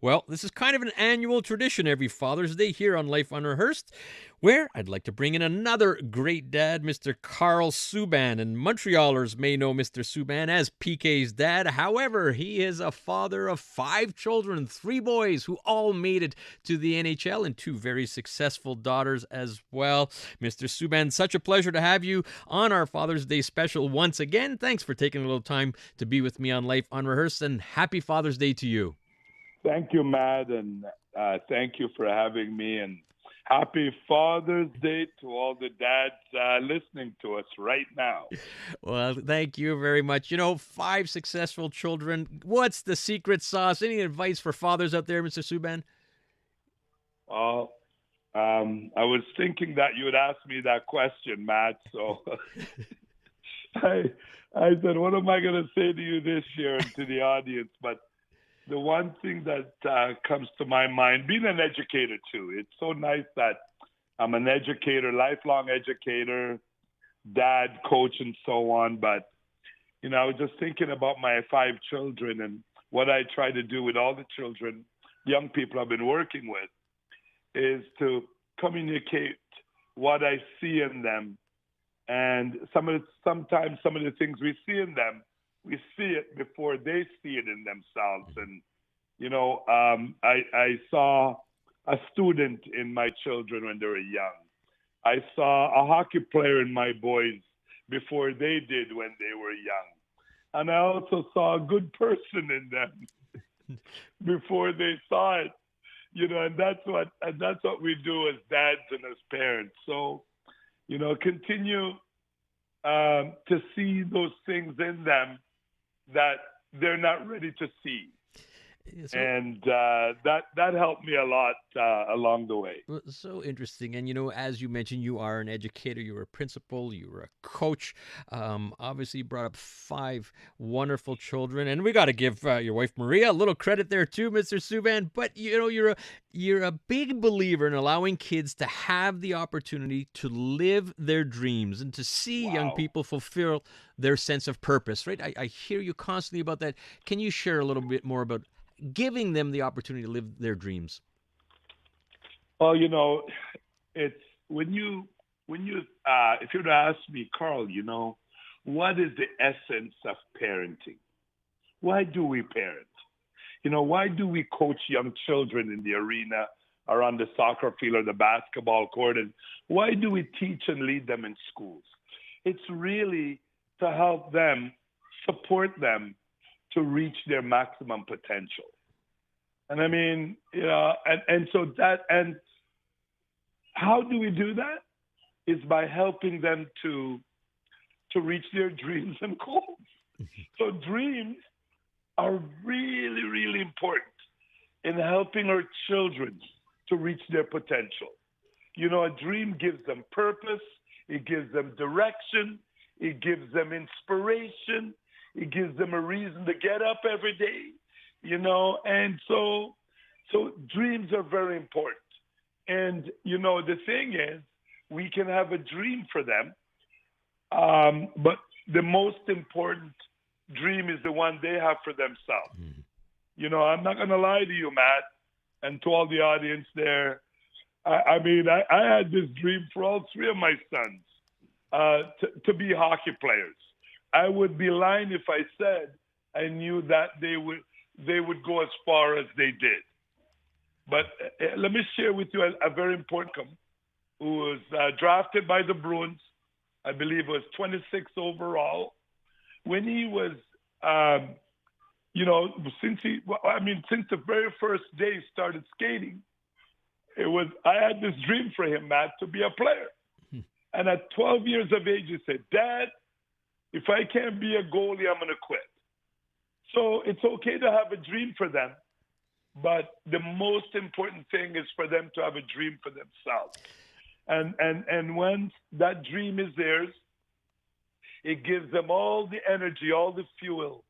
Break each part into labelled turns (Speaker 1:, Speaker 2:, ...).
Speaker 1: Well, this is kind of an annual tradition every Father's Day here on Life Unrehearsed, where I'd like to bring in another great dad, Mr. Karl Subban. And Montrealers may know Mr. Subban as PK's dad. However, he is a father of 5 children, 3 boys who all made it to the NHL, and 2 very successful daughters as well. Mr. Subban, such a pleasure to have you on our Father's Day special once again. Thanks for taking a little time to be with me on Life Unrehearsed, and happy Father's Day to you.
Speaker 2: Thank you, Matt, and thank you for having me. And happy Father's Day to all the dads listening to us right now.
Speaker 1: Well, thank you very much. 5 successful children. What's the secret sauce? Any advice for fathers out there, Mr. Subban?
Speaker 2: Well, I was thinking that you would ask me that question, Matt. So I, I said, what am I going to say to you this year and to the audience? But the one thing that comes to my mind, being an educator too, it's so nice that I'm an educator, lifelong educator, dad, coach, and so on. But, I was just thinking about my 5 children and what I try to do with all the children, young people I've been working with, is to communicate what I see in them. And sometimes some of the things we see in them, we see it before they see it in themselves. And, I saw a student in my children when they were young. I saw a hockey player in my boys before they did when they were young. And I also saw a good person in them before they saw it. And that's what we do as dads and as parents. So, continue to see those things in them that they're not ready to see. And that helped me a lot along the way.
Speaker 1: So interesting. And, as you mentioned, you are an educator, you were a principal, you were a coach. Obviously, you brought up 5 wonderful children. And we got to give your wife, Maria, a little credit there, too, Mr. Subban. But, you're a big believer in allowing kids to have the opportunity to live their dreams and to see young people fulfill their sense of purpose, right? I hear you constantly about that. Can you share a little bit more about giving them the opportunity to live their dreams?
Speaker 2: Well, it's when you if you were to ask me, Carl, what is the essence of parenting? Why do we parent? Why do we coach young children in the arena or on the soccer field or the basketball court? And why do we teach and lead them in schools? It's really to help them, support them to reach their maximum potential. And I mean, and how do we do that? Is by helping them to reach their dreams and goals. So dreams are really, really important in helping our children to reach their potential. A dream gives them purpose, it gives them direction, it gives them inspiration, it gives them a reason to get up every day, and so dreams are very important. And, the thing is, we can have a dream for them, but the most important dream is the one they have for themselves. Mm-hmm. I'm not going to lie to you, Matt, and to all the audience there. I had this dream for all 3 of my sons to be hockey players. I would be lying if I said I knew that they would go as far as they did. But let me share with you a very important one who was drafted by the Bruins. I believe it was 26 overall. When he was, since the very first day he started skating, I had this dream for him, Matt, to be a player. And at 12 years of age, he said, Dad, if I can't be a goalie, I'm going to quit. So it's okay to have a dream for them, but the most important thing is for them to have a dream for themselves. And when that dream is theirs, it gives them all the energy, all the fuel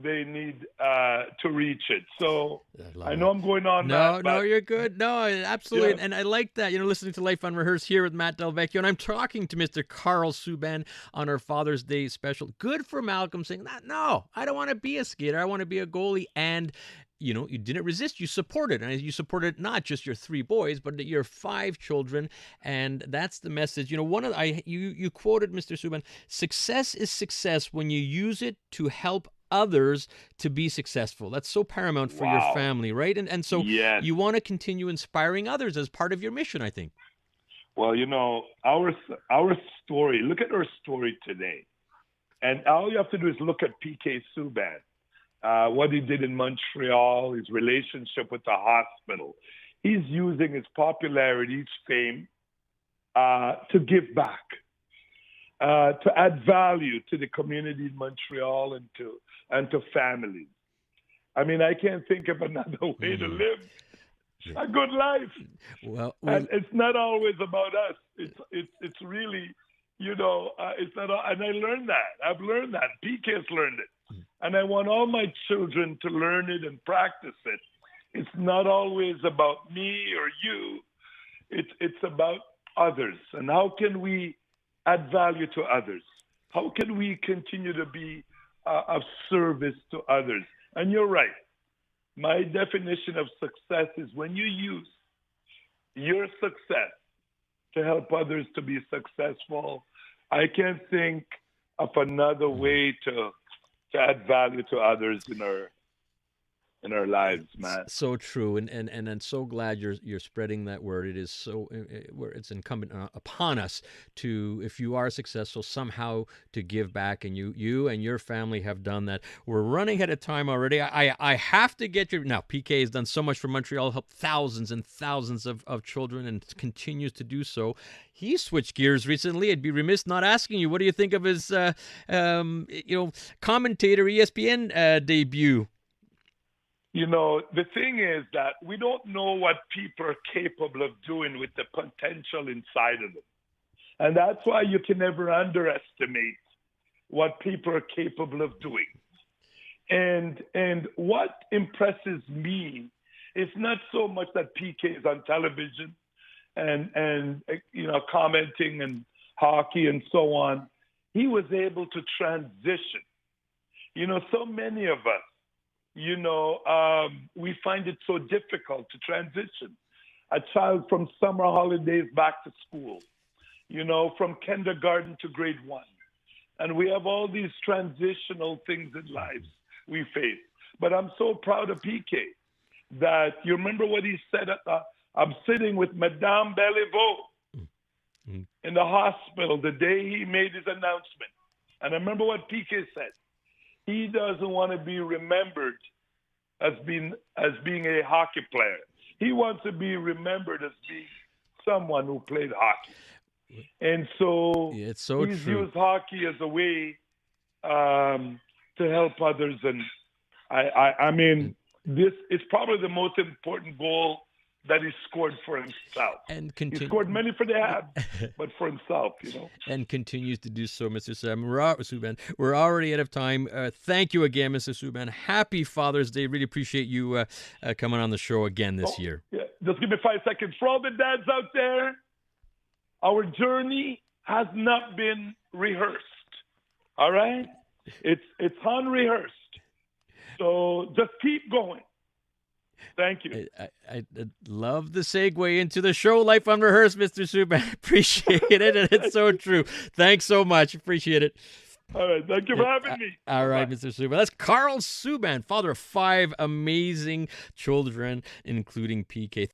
Speaker 2: they need to reach it. So I know I'm going on.
Speaker 1: No, you're good. No, absolutely. Yeah. And I like that, listening to Life Unrehearsed here with Matt Delvecchio. And I'm talking to Mr. Karl Subban on our Father's Day special. Good for Malcolm saying, no, I don't want to be a skater. I want to be a goalie. And you didn't resist. You supported, and you supported not just your 3 boys, but your 5 children, and that's the message. One of you quoted Mr. Subban. Success is success when you use it to help others to be successful. That's so paramount for your
Speaker 2: Wow.
Speaker 1: family, right? And so
Speaker 2: Yes.
Speaker 1: you want to continue inspiring others as part of your mission, I think.
Speaker 2: Well, our story. Look at our story today, and all you have to do is look at PK Subban, what he did in Montreal, his relationship with the hospital. He's using his popularity, his fame, to give back, to add value to the community in Montreal and to families. I mean, I can't think of another way to live a good life.
Speaker 1: Well,
Speaker 2: And it's not always about us. It's really, it's not. And I learned that. I've learned that. PK's learned it, and I want all my children to learn it and practice it. It's not always about me or you. It's about others, and how can we add value to others? How can we continue to be of service to others? And you're right. My definition of success is when you use your success to help others to be successful. I can't think of another way to add value to others in our lives, man.
Speaker 1: So true, and I'm so glad you're spreading that word. It is so where it's incumbent upon us to, if you are successful, somehow to give back, and you and your family have done that. We're running out of time already. I have to get you now. PK has done so much for Montreal, helped thousands and thousands of children, and continues to do so. He switched gears recently. I'd be remiss not asking you, what do you think of his commentator ESPN debut?
Speaker 2: The thing is that we don't know what people are capable of doing with the potential inside of them. And that's why you can never underestimate what people are capable of doing. And what impresses me is not so much that PK is on television and commenting and hockey and so on. He was able to transition. So many of us, we find it so difficult to transition. A child from summer holidays back to school, from kindergarten to grade 1. And we have all these transitional things in lives we face. But I'm so proud of PK that you remember what he said I'm sitting with Madame Beliveau in the hospital the day he made his announcement. And I remember what PK said. He doesn't want to be remembered as being a hockey player. He wants to be remembered as being someone who played hockey. And so,
Speaker 1: it's so
Speaker 2: he's
Speaker 1: true.
Speaker 2: used hockey as a way to help others. And I mean, this is probably the most important goal that he scored for himself.
Speaker 1: And
Speaker 2: he scored many for the Habs, but for himself,
Speaker 1: And continues to do so, Mr. Subban. We're already out of time. Thank you again, Mr. Subban. Happy Father's Day. Really appreciate you coming on the show again this year.
Speaker 2: Yeah. Just give me 5 seconds. For all the dads out there, our journey has not been rehearsed. All right? It's unrehearsed. So just keep going. Thank you.
Speaker 1: I love the segue into the show, Life Unrehearsed, Mr. Subban. Appreciate it, and it's so true. Thanks so much. Appreciate it.
Speaker 2: All right. Thank you for having me.
Speaker 1: All right, Mr. Subban. That's Karl Subban, father of 5 amazing children, including PK.